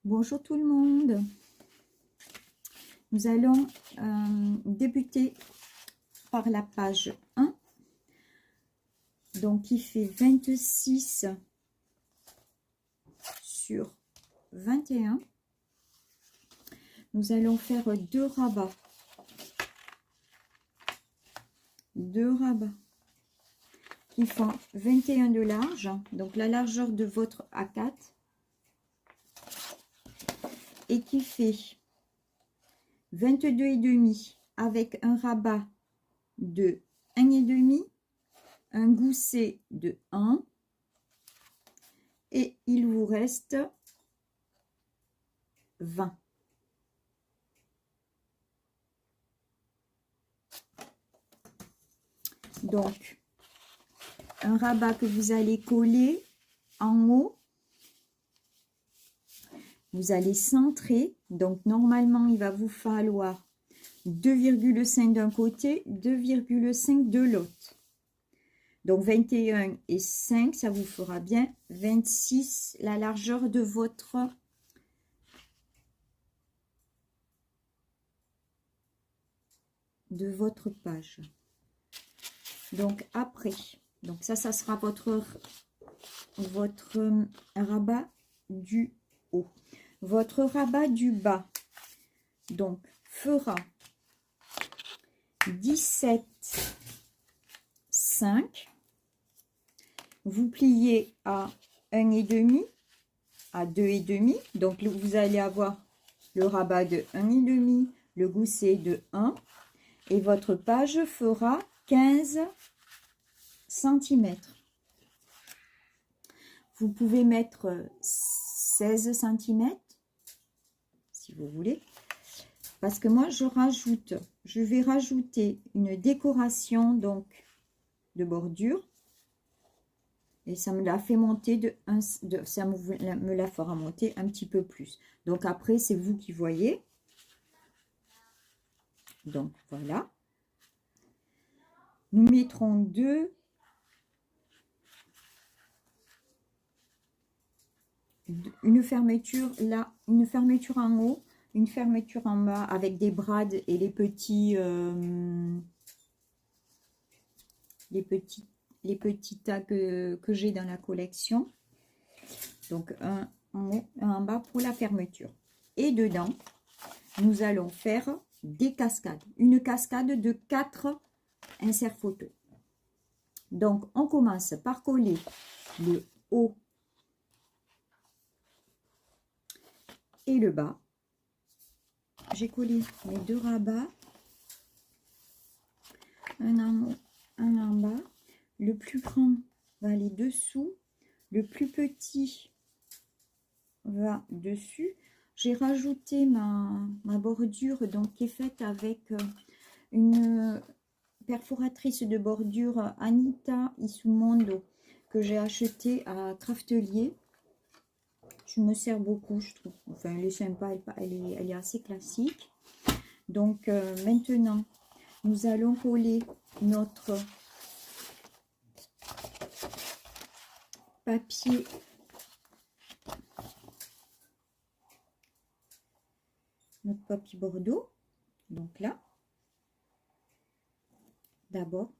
Bonjour tout le monde. Nous allons débuter par la page 1. Donc, qui fait 26 sur 21. Nous allons faire deux rabats. Deux rabats qui font 21 de large. Donc, la largeur de votre A4. Et qui fait 22,5 avec un rabat de 1,5, un gousset de 1 et il vous reste 20. Donc, un rabat que vous allez coller en haut. Vous allez centrer, donc normalement il va vous falloir 2,5 d'un côté, 2,5 de l'autre. Donc 21 et 5, ça vous fera bien 26, la largeur de votre page. Donc après, donc ça sera votre rabat du haut. Votre rabat du bas, donc, fera 17,5. Vous pliez à 1,5, à 2,5. Donc, vous allez avoir le rabat de 1,5, le gousset de 1. Et votre page fera 15 cm. Vous pouvez mettre 16 cm. Si vous voulez, parce que moi je vais rajouter une décoration donc de bordure et ça me la fait monter ça me la fera monter un petit peu plus. Donc après c'est vous qui voyez. Donc voilà, nous mettrons une fermeture là, une fermeture en haut, une fermeture en bas avec des brades et les petits tags que j'ai dans la collection. Donc un en haut, un en bas pour la fermeture. Et dedans, nous allons faire des cascades. Une cascade de 4 inserts photo. Donc on commence par coller le haut et le bas. J'ai collé mes deux rabats, un en haut, un en bas. Le plus grand va aller dessous, le plus petit va dessus. J'ai rajouté ma bordure donc qui est faite avec une perforatrice de bordure Anita Isumondo que j'ai acheté à Craftelier. Je me sers beaucoup, je trouve. Enfin, elle est sympa, elle est assez classique. Donc, maintenant, nous allons coller notre papier bordeaux. Donc là, d'abord,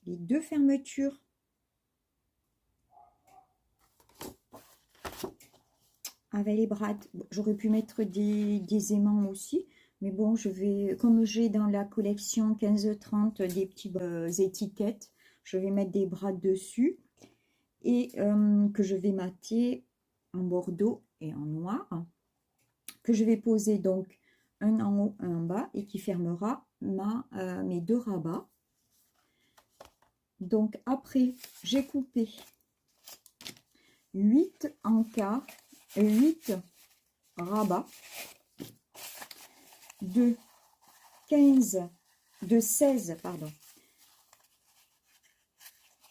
les deux fermetures avec les brades. J'aurais pu mettre des aimants aussi, mais bon, je vais, comme j'ai dans la collection 15-30 des petites étiquettes, je vais mettre des brades dessus et que je vais mater en bordeaux et en noir, que je vais poser donc un en haut, un en bas et qui fermera mes deux rabats. Donc après, j'ai coupé 8 en quart, 8 rabats de 16, pardon,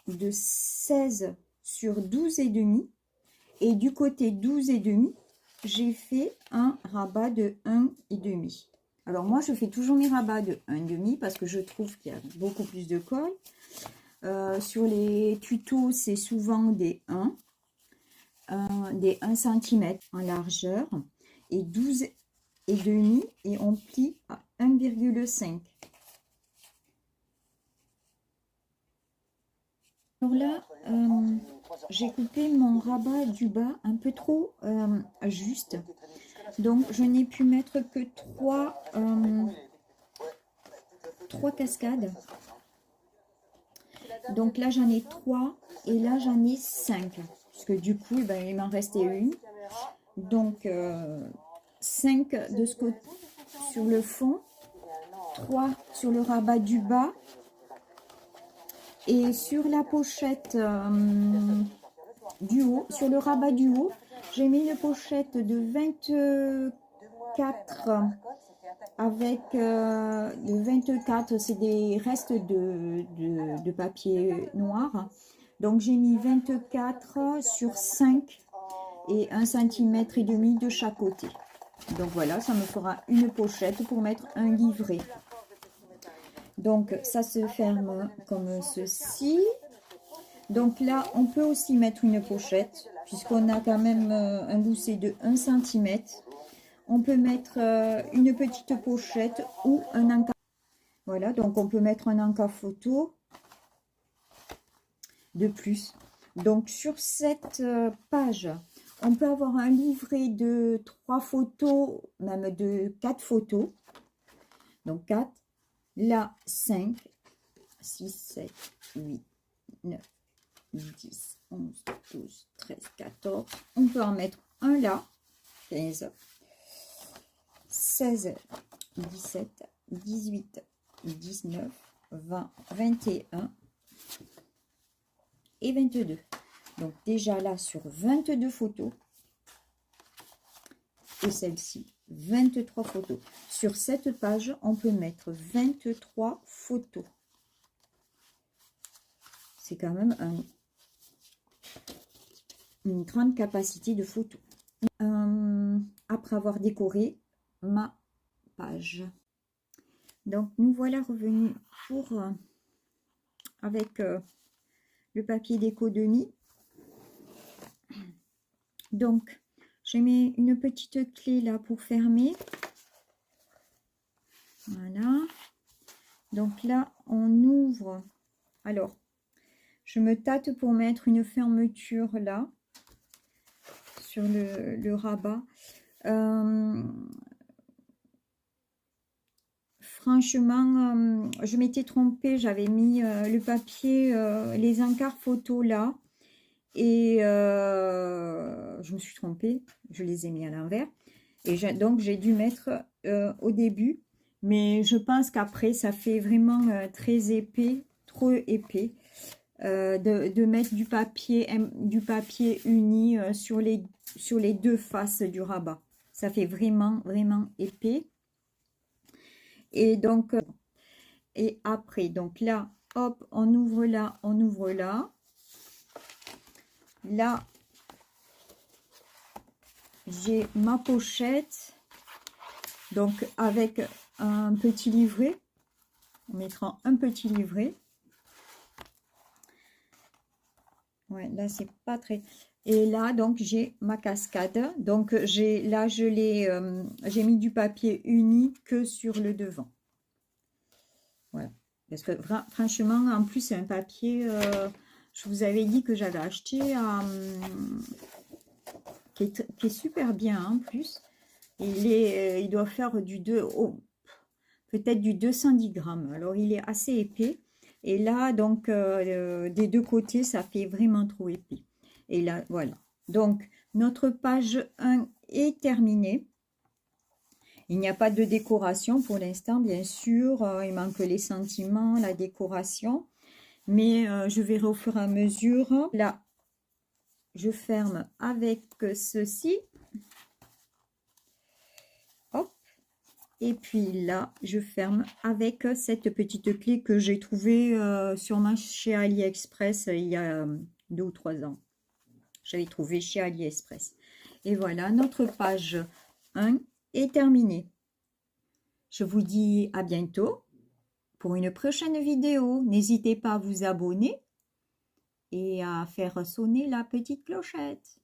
de 16 sur 12,5 et du côté 12,5, j'ai fait un rabat de 1,5. Alors moi, je fais toujours mes rabats de 1,5 parce que je trouve qu'il y a beaucoup plus de colle. Sur les tutos, c'est souvent des 1 cm en largeur et 12 et demi, et on plie à 1,5. Alors là, j'ai coupé mon rabat du bas un peu trop juste, donc je n'ai pu mettre que 3 cascades. Donc là j'en ai 3 et là j'en ai 5, parce que du coup ben, il m'en restait une. Donc 5 de ce côté sur le fond, 3 sur le rabat du bas, et sur la pochette du haut, sur le rabat du haut, j'ai mis une pochette de 24 avec de 24, c'est des restes de papier noir. Donc j'ai mis 24 sur 5 et 1,5 cm de chaque côté. Donc voilà, ça me fera une pochette pour mettre un livret. Donc ça se ferme comme ceci. Donc là, on peut aussi mettre une pochette, puisqu'on a quand même un gousset de 1 cm. On peut mettre une petite pochette ou un encas. Voilà, donc on peut mettre un encas photo de plus. Donc sur cette page, on peut avoir un livret de 3 photos, même de 4 photos. Donc 4, là 5, 6, 7, 8, 9, 10, 11, 12, 13, 14. On peut en mettre un là, 15, 16, 17, 18, 19, 20, 21 et 22. Donc déjà là sur 22 photos, et celle-ci 23 photos. Sur cette page, on peut mettre 23 photos. C'est quand même une grande capacité de photos. Après avoir décoré ma page. Donc nous voilà revenus pour avec le papier déco de nid. Donc j'ai mis une petite clé là pour fermer. Voilà. Donc là on ouvre. Alors je me tâte pour mettre une fermeture là sur le rabat. Franchement, je m'étais trompée, j'avais mis le papier, les encarts photos là, et je me suis trompée, je les ai mis à l'envers, et donc j'ai dû mettre au début, mais je pense qu'après ça fait vraiment très épais, trop épais, de mettre du papier uni sur les deux faces du rabat. Ça fait vraiment épais. Et donc, et après, donc là, hop, on ouvre là, on ouvre là. Là, j'ai ma pochette, donc avec un petit livret. On mettra un petit livret. Ouais, là, c'est pas très... Et là, donc, j'ai ma cascade. Donc, là, j'ai mis du papier uni que sur le devant. Voilà. Parce que franchement, en plus, c'est un papier... je vous avais dit que j'avais acheté qui est super bien en plus. Il doit faire du peut-être du 210 grammes. Alors, il est assez épais. Et là, donc, des deux côtés, ça fait vraiment trop épais. Et là, voilà. Donc, notre page 1 est terminée. Il n'y a pas de décoration pour l'instant, bien sûr. Il manque les sentiments, la décoration. Mais je verrai au fur et à mesure. Là, je ferme avec ceci. Hop. Et puis là, je ferme avec cette petite clé que j'ai trouvée sûrement chez AliExpress il y a 2 ou 3 ans. J'avais trouvé chez AliExpress. Et voilà, notre page 1 est terminée. Je vous dis à bientôt pour une prochaine vidéo. N'hésitez pas à vous abonner et à faire sonner la petite clochette.